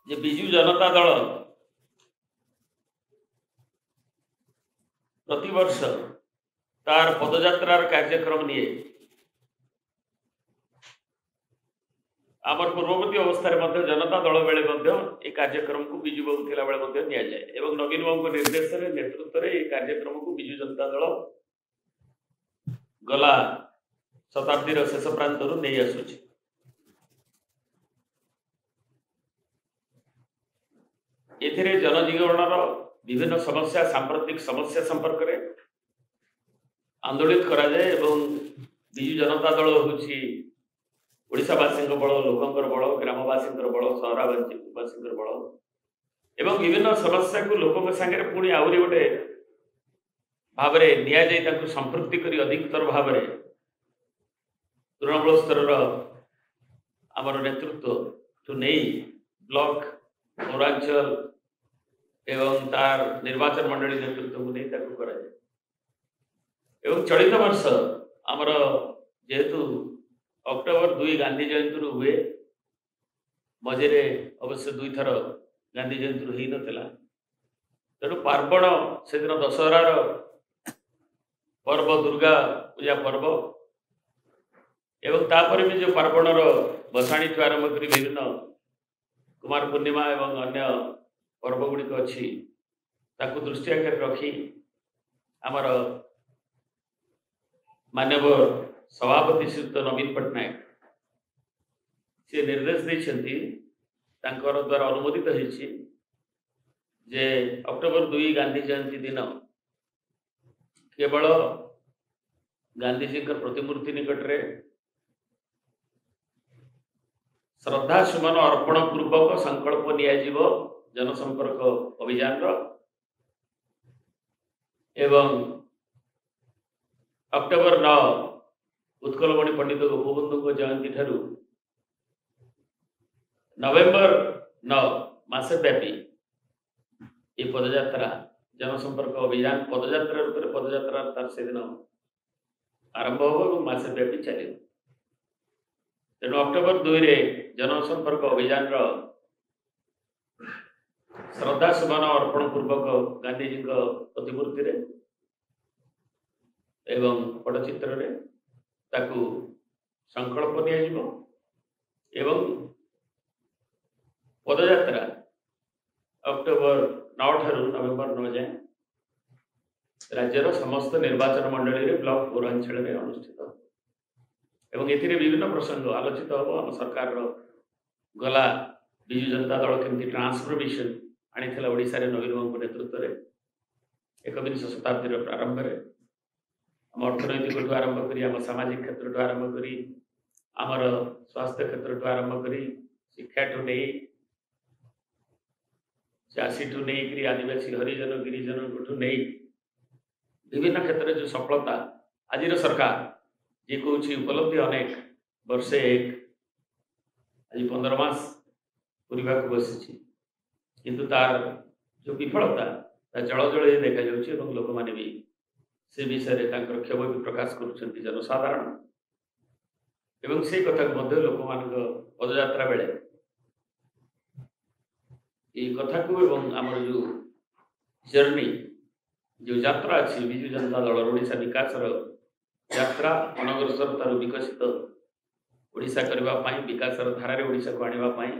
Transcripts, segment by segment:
जे विजु जनता दल प्रतिवर्ष तार पदयात्रार कार्यक्रम निये आमर पूर्ववर्ती अवस्था जनता दल बेले कार्यक्रम को विजु बाबू थिला बेले नि जाए एवं नवीन बाबू निर्देश नेतृत्व में कार्यक्रम को विजु जनता दल गला शताब्दी शेष प्रांत नहीं आसुची। एथिरे जनजीवनर विभिन्न समस्या सांप्रतिक समस्या संपर्क में आंदोलित करा जाए एवं विजु जनता दल होची ओडिशावासी बल लोकंर बल ग्रामवासी बल सहरावासी बल एवं विभिन्न समस्या को लोक सांगे पुणी आहरी गोटे भाव नि संपृक्ति कर अधिकतर भाव तृणमूल स्तर आमर नेतृत्व ठू नहीं ब्लॉक पौरांचल एवं तार निर्वाचन मंडली नेतृत्व को नहीं करा जाए। एवं चलित वर्ष आमर जेहेतु अक्टोबर 2 गांधी जयंती हुए मझे अवश्य 2 थर गांधी जयंती हो ना तेणु पार्वण से दिन दशहरार पर्व दुर्गा पूजा पर्व एवं तापर भी जो पार्वणर बसाणी आरंभ कर विभिन्न कुमार पूर्णिमा एवं अन्य पर्व गुड़िक अच्छी दृष्टि आगे रखी आमर मानव सभापति श्रीयुक्त नवीन पट्टनायक से निर्देश देते द्वारा अनुमोदित होती जे अक्टोबर 2 गांधी जयंती दिन केवल गांधीजी प्रतिमूर्ति निकट रे श्रद्धा सुमन अर्पण पूर्वक संकल्प नियाजिवो जनसंपर्क अभियान एवं अक्टोबर 9 उत्कलमणि पंडित गोपबंधु जयंती ठारू नवेम्बर 9 मासव्यापी ये पदयात्रा जनसंपर्क अभियान पदयात्रा रूप में पदयात्रा तार से दिन आरंभ हो मासव्यापी चलो। तेणु अक्टोबर 2 रे जनसंपर्क अभियान श्रद्धा सुमन अर्पण पूर्वक गांधीजी प्रतिमूर्ति रे एवं पटचित्र रे ताकू संकल्प नियाजिवो एवं पदयात्रा अक्टोबर 9 ठारू नवेम्बर 9 जाए राज्यर समस्त निर्वाचन मंडली रे ब्लॉक पौरांचल में अनुष्ठित एवं एथिरे विभिन्न प्रसंग आलोचित हम आम सरकार गला विजु जनता दल केमती ट्रांसफॉर्मेशन आनी ओडिशा रे नवीन बाबू नेतृत्व में 21 शताब्दी प्रारंभ में आम अर्थनैतिक आरंभ करी आम सामाजिक क्षेत्र आरंभ करी आमर स्वास्थ्य क्षेत्र आरंभ करी शिक्षा ठू नहीं चाषी ठू नहीं आदिवासी हरिजन गिरिजन ठू नहीं विभिन्न क्षेत्र जो सफलता आज सरकार जी कौन उपलब्धि अनेक वर्षे एक आज 15 मास पूरा को बसी किंतु तार जो विफलता जल जल देखा जाऊँ लोक मैंने भी से विषय क्षोभ भी प्रकाश कर जनसाधारण एवं से कथा लोक मान पदयात्रा बेले ये कथा को एवं आमर जो जर्नी जो यात्रा अच्छी विजु जनता दल ओडिशा विकास यात्रा अनग्रसर तार विकसित ओडिशा करने विकास धारा ओडिशा को आने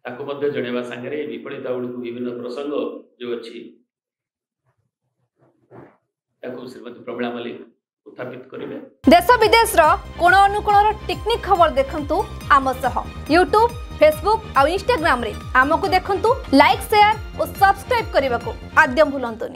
ताकू जनवा सांगे विपरीता गुड़ी विभिन्न प्रसंग जो अच्छी श्रीमती प्रमिला मल्लिक उत्थापित करेंगे। देश विदेश कोण अनुकोण टेक्निक खबर देखंतु आम सह यूट्यूब फेसबुक और इंस्टाग्राम रे आमको देखंतु लाइक शेयर और सब्सक्राइब करने को आद्य भूलंतुनि।